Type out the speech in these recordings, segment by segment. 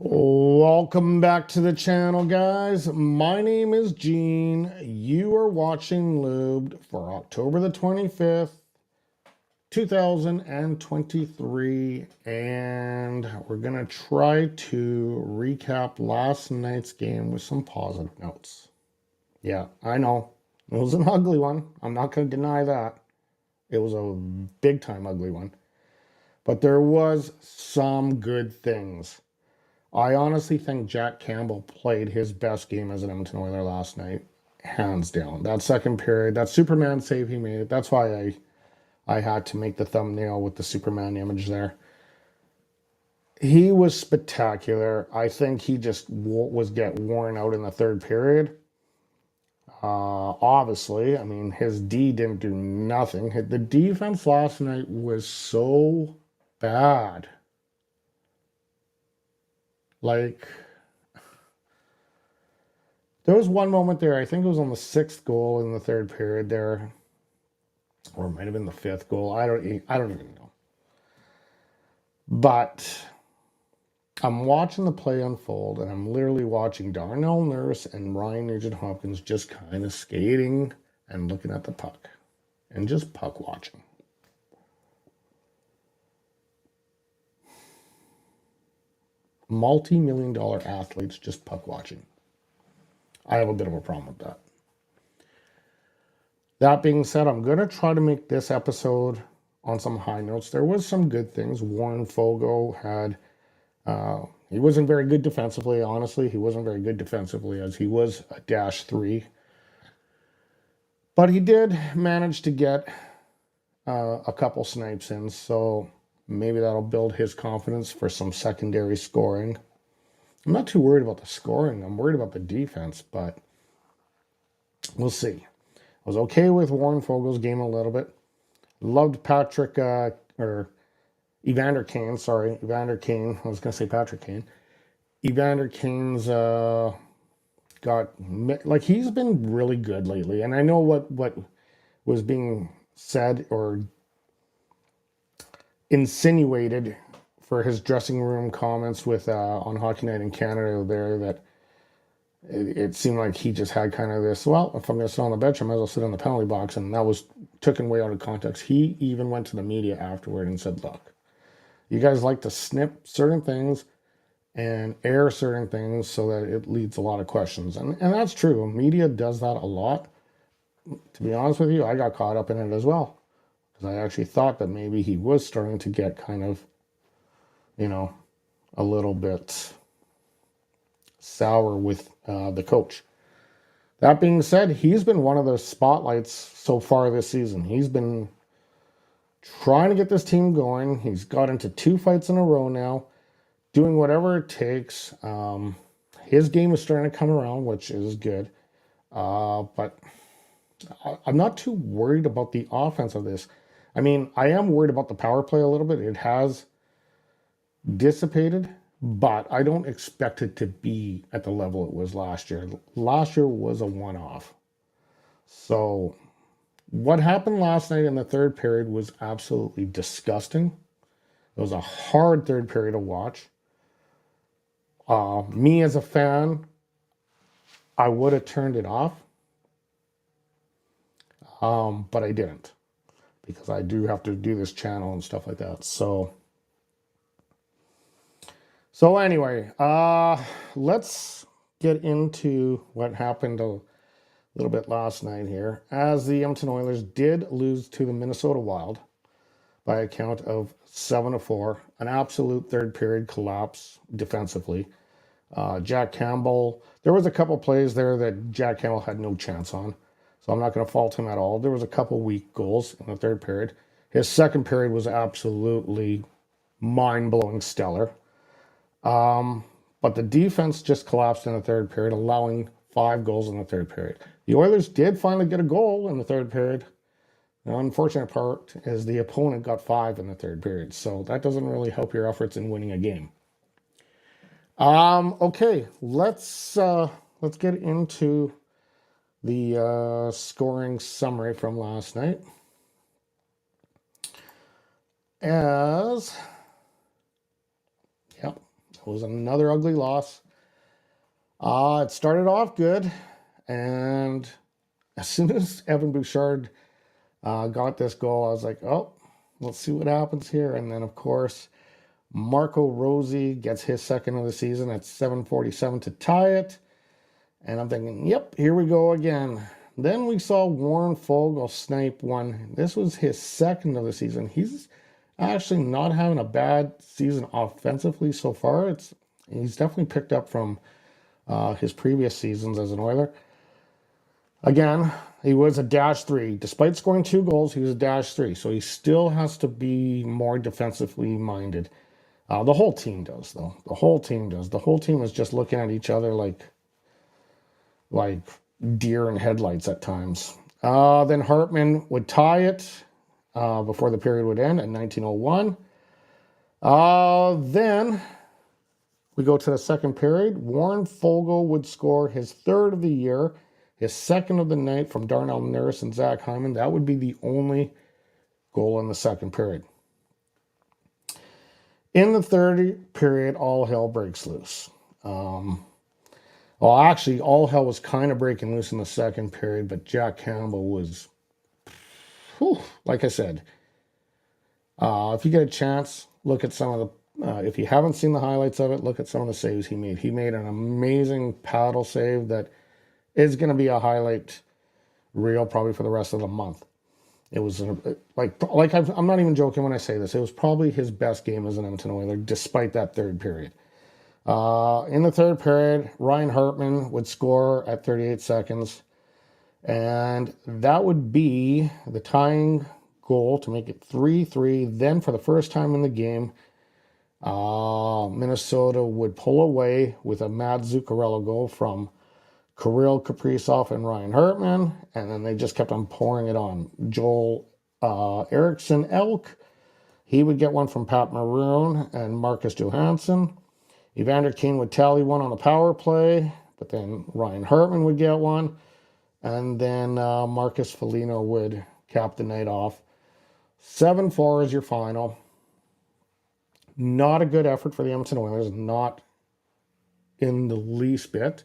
Welcome back to the channel, guys. My name is Gene. You are watching LUBED for October the 25th, 2023, and we're going to try to recap last night's game with some positive notes. Yeah, I know. It was an ugly one. I'm not going to deny that. It was a big-time ugly one. But there was some good things. I honestly think Jack Campbell played his best game as an Edmonton Oiler last night, hands down. That second period, that Superman save he made, that's why I had to make the thumbnail with the Superman image there. He was spectacular. I think he just was get worn out in the third period. Obviously, I mean, his D didn't do nothing. The defense last night was so bad. Like, there was one moment there, I think it was on the 6th goal in the third period there, or it might have been the 5th goal. I don't even know. But I'm watching the play unfold, and I'm literally watching Darnell Nurse and Ryan Nugent-Hopkins just kind of skating and looking at the puck, and just puck watching. Multi-million-dollar athletes just puck watching. I have a bit of a problem with that. That being said, I'm going to try to make this episode on some high notes. There was some good things. Warren Foegele had, he wasn't very good defensively, honestly. He wasn't very good defensively as he was a -3. But he did manage to get a couple snipes in, so maybe that'll build his confidence for some secondary scoring. I'm not too worried about the scoring. I'm worried about the defense, but we'll see. I was okay with Warren Foegele's game a little bit. Loved Patrick, or Evander Kane, sorry. Evander Kane. I was going to say Patrick Kane. Evander Kane's like, he's been really good lately. And I know what was being said or insinuated for his dressing room comments with on Hockey Night in Canada there, that it seemed like he just had kind of this, well, if I'm going to sit on the bench, I might as well sit in the penalty box. And that was taken way out of context. He even went to the media afterward and said, look, you guys like to snip certain things and air certain things so that it leads a lot of questions. And that's true. Media does that a lot. To be honest with you, I got caught up in it as well, because I actually thought that maybe he was starting to get kind of, a little bit sour with the coach. That being said, he's been one of the spotlights so far this season. He's been trying to get this team going. He's got into 2 fights in a row now, doing whatever it takes. His game is starting to come around, which is good. But I'm not too worried about the offense of this. I mean, I am worried about the power play a little bit. It has dissipated, but I don't expect it to be at the level it was last year. Last year was a one-off. So what happened last night in the third period was absolutely disgusting. It was a hard third period to watch. Me as a fan, I would have turned it off, but I didn't, because I do have to do this channel and stuff like that. So anyway, let's get into what happened a little bit last night here, as the Edmonton Oilers did lose to the Minnesota Wild by a count of 7-4, an absolute third period collapse defensively. Jack Campbell, there was a couple plays there that Jack Campbell had no chance on, so I'm not going to fault him at all. There was a couple weak goals in the third period. His second period was absolutely mind-blowing stellar. But the defense just collapsed in the third period, allowing 5 goals in the third period. The Oilers did finally get a goal in the third period. The unfortunate part is the opponent got 5 in the third period, so that doesn't really help your efforts in winning a game. Okay, let's get into the scoring summary from last night. was another ugly loss. It started off good, and as soon as Evan Bouchard got this goal, I was like, oh, let's see what happens here. And then, of course, Marco Rossi gets his second of the season at 7:47 to tie it. And I'm thinking, yep, here we go again. Then we saw Warren Foegele snipe one. This was his second of the season. He's actually not having a bad season offensively so far. He's definitely picked up from his previous seasons as an Oiler. Again, he was a -3. Despite scoring 2 goals, he was a -3. So he still has to be more defensively minded. The whole team does, though. The whole team does. The whole team is just looking at each other like deer in headlights at times. Then Hartman would tie it before the period would end at 19:01. Then we go to the second period. Warren Foegele would score his 3rd of the year, his 2nd of the night from Darnell Nurse and Zach Hyman. That would be the only goal in the second period. In the third period, all hell breaks loose. Well, actually, all hell was kind of breaking loose in the second period, but Jack Campbell was, like I said, if you get a chance, look at some of the, if you haven't seen the highlights of it, look at some of the saves he made. He made an amazing paddle save that is going to be a highlight reel probably for the rest of the month. It was I'm not even joking when I say this. It was probably his best game as an Edmonton Oiler, despite that third period. In the third period, Ryan Hartman would score at 38 seconds, and that would be the tying goal to make it 3-3. Then, for the first time in the game, Minnesota would pull away with a Matt Zuccarello goal from Kirill Kaprizov and Ryan Hartman, and then they just kept on pouring it on. Joel Eriksson Elk, he would get one from Pat Maroon and Marcus Johansson. Evander Kane would tally one on the power play, but then Ryan Hartman would get one, and then Marcus Foligno would cap the night off. 7-4 is your final. Not a good effort for the Edmonton Oilers, not in the least bit.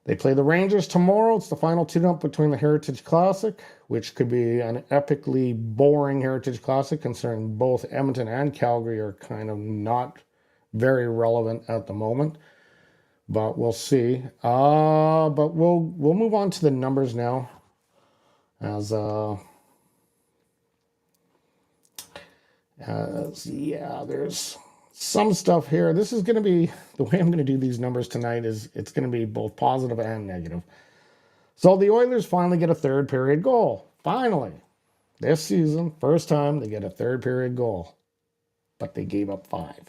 They play the Rangers tomorrow. It's the final tune-up between the Herritage Classic, which could be an epically boring Herritage Classic, considering both Edmonton and Calgary are kind of not very relevant at the moment. But we'll see. But we'll move on to the numbers now, as there's some stuff here. This is going to be, the way I'm going to do these numbers tonight is it's going to be both positive and negative. So the Oilers finally get a third period goal. Finally. This season, first time they get a third period goal. But they gave up 5.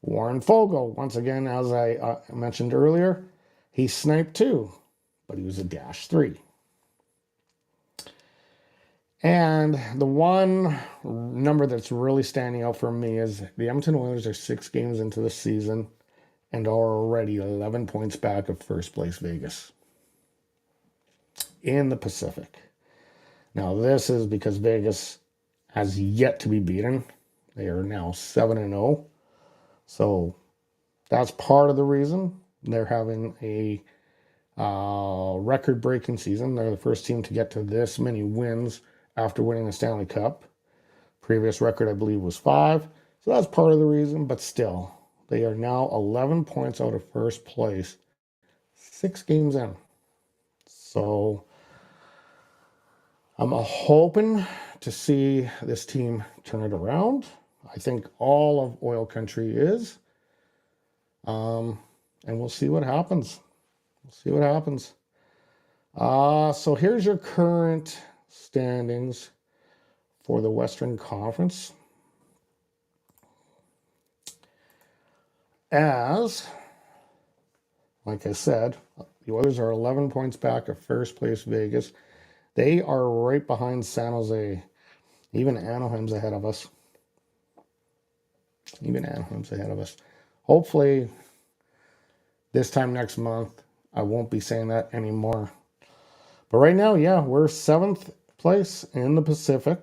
Warren Foegele, once again, as I mentioned earlier, he sniped 2, but he was a -3. And the one number that's really standing out for me is the Edmonton Oilers are 6 games into the season and are already 11 points back of first place Vegas in the Pacific. Now, this is because Vegas has yet to be beaten. They are now 7-0. So that's part of the reason they're having a record-breaking season. They're the first team to get to this many wins after winning the Stanley Cup. Previous record, I believe, was 5. So that's part of the reason, but still, they are now 11 points out of first place, 6 games in. So I'm hoping to see this team turn it around. I think all of oil country is. And we'll see what happens. We'll see what happens. So here's your current standings for the Western Conference. As, like I said, the Oilers are 11 points back of first place Vegas. They are right behind San Jose. Even Anaheim's ahead of us. Hopefully, this time next month, I won't be saying that anymore. But right now, yeah, we're 7th place in the Pacific.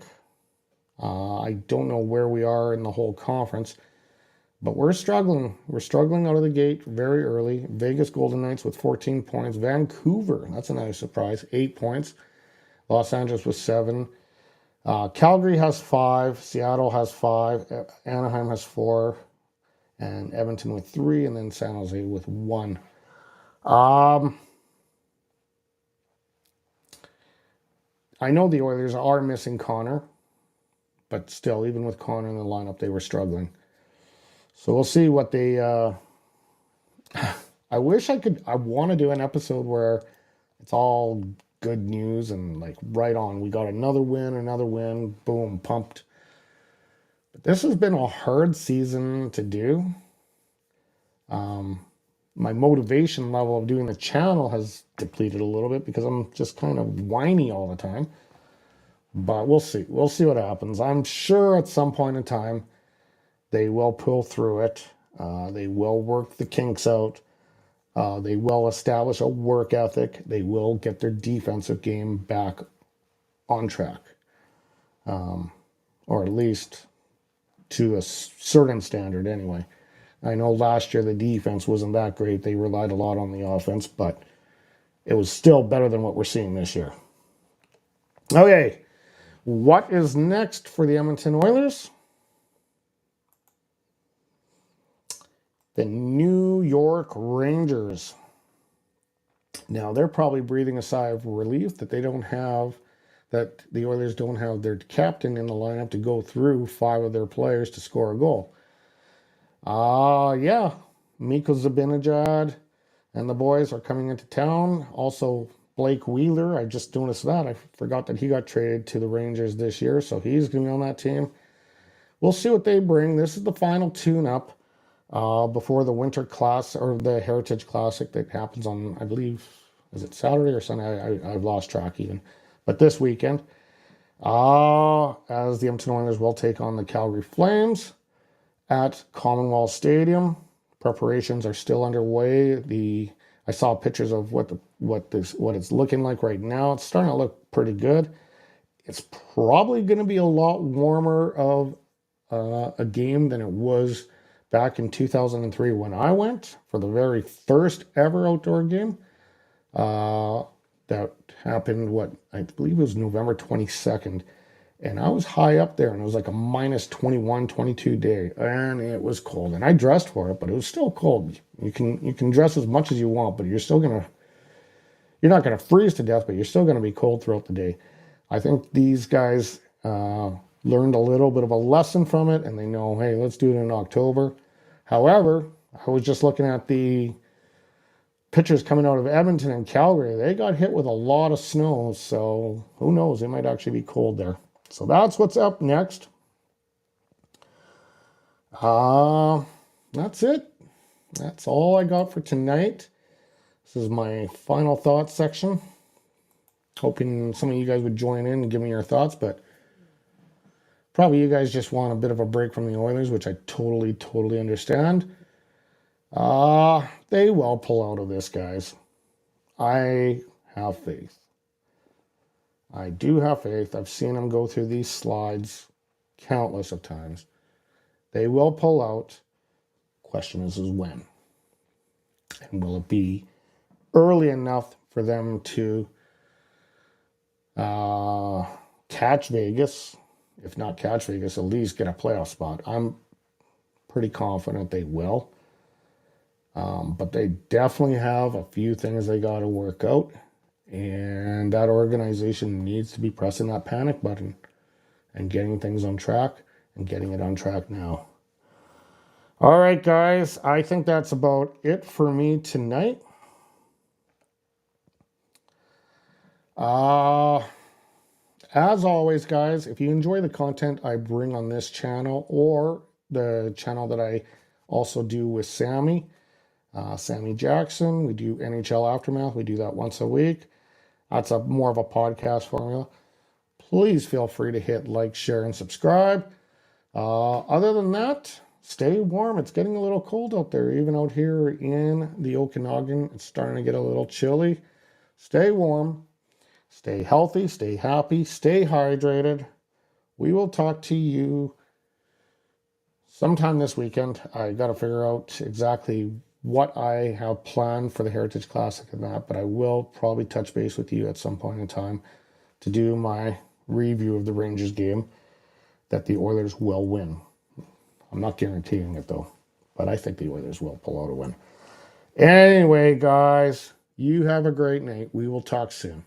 I don't know where we are in the whole conference, but we're struggling. We're struggling out of the gate very early. Vegas Golden Knights with 14 points. Vancouver, that's a nice surprise, 8 points. Los Angeles with 7. Calgary has 5. Seattle has 5. Anaheim has 4. And Edmonton with 3. And then San Jose with 1. I know the Oilers are missing Connor, but still, even with Connor in the lineup, they were struggling. So we'll see what they... I wish I could... I want to do an episode where it's all good news and like right on. We got another win, boom, pumped. But this has been a hard season to do. My motivation level of doing the channel has depleted a little bit because I'm just kind of whiny all the time. But we'll see. We'll see what happens. I'm sure at some point in time they will pull through it. They will work the kinks out. They will establish a work ethic. They will get their defensive game back on track. Or at least to a certain standard anyway. I know last year the defense wasn't that great. They relied a lot on the offense, but it was still better than what we're seeing this year. Okay, what is next for the Edmonton Oilers? The New York Rangers. Now, they're probably breathing a sigh of relief that they don't have, that the Oilers don't have their captain in the lineup to go through 5 of their players to score a goal. Yeah, Miko Zibanejad and the boys are coming into town. Also, Blake Wheeler, I just noticed that. I forgot that he got traded to the Rangers this year, so he's going to be on that team. We'll see what they bring. This is the final tune-up before the Winter Class or the Heritage Classic that happens on, I believe, is it Saturday or Sunday? I've lost track even. But this weekend, as the Edmonton Oilers will take on the Calgary Flames at Commonwealth Stadium. Preparations are still underway. I saw pictures of what it's looking like right now. It's starting to look pretty good. It's probably going to be a lot warmer of a game than it was back in 2003 when I went for the very first ever outdoor game. That happened, I believe it was November 22nd. And I was high up there, and it was like a minus 21, 22 day, and it was cold. And I dressed for it, but it was still cold. You can dress as much as you want, but you're not gonna freeze to death, but you're still gonna be cold throughout the day. I think these guys learned a little bit of a lesson from it, and they know, hey, let's do it in October. However, I was just looking at the pictures coming out of Edmonton and Calgary. They got hit with a lot of snow, so who knows? It might actually be cold there. So that's what's up next. That's it. That's all I got for tonight. This is my final thoughts section. Hoping some of you guys would join in and give me your thoughts, but probably you guys just want a bit of a break from the Oilers, which I totally understand. They will pull out of this, guys. I have faith. I do have faith. I've seen them go through these slides countless of times. They will pull out. Question is when. And will it be early enough for them to catch Vegas? If not catch Vegas, at least get a playoff spot. I'm pretty confident they will. But they definitely have a few things they got to work out. And that organization needs to be pressing that panic button and getting things on track and getting it on track now. All right, guys. I think that's about it for me tonight. As always, guys, if you enjoy the content I bring on this channel or the channel that I also do with Sammy Jackson, we do NHL Aftermath. We do that once a week. That's more of a podcast formula. Please feel free to hit like, share, and subscribe. Other than that, stay warm. It's getting a little cold out there. Even out here in the Okanagan, it's starting to get a little chilly. Stay warm. Stay healthy. Stay happy. Stay hydrated. we will talk to you sometime this weekend. I got to figure out exactly what I have planned for the Herritage Classic and that, but I will probably touch base with you at some point in time to do my review of the Rangers game that the Oilers will win. I'm not guaranteeing it though, but I think the Oilers will pull out a win. Anyway, guys, you have a great night. We will talk soon.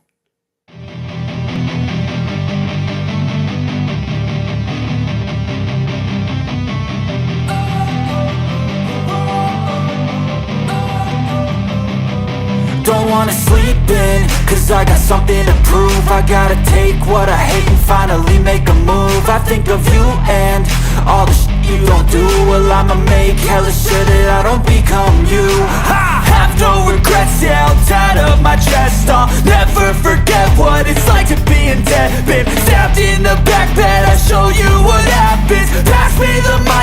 Don't wanna sleep in, cause I got something to prove. I gotta take what I hate and finally make a move. I think of you and all the shit you don't do. Well, I'ma make hella sure that I don't become you. I have no regrets, yeah, I'll tie up my chest. I'll never forget what it's like to be in debt. Been stabbed in the back bed, I'll show you what happens. Pass me the mic.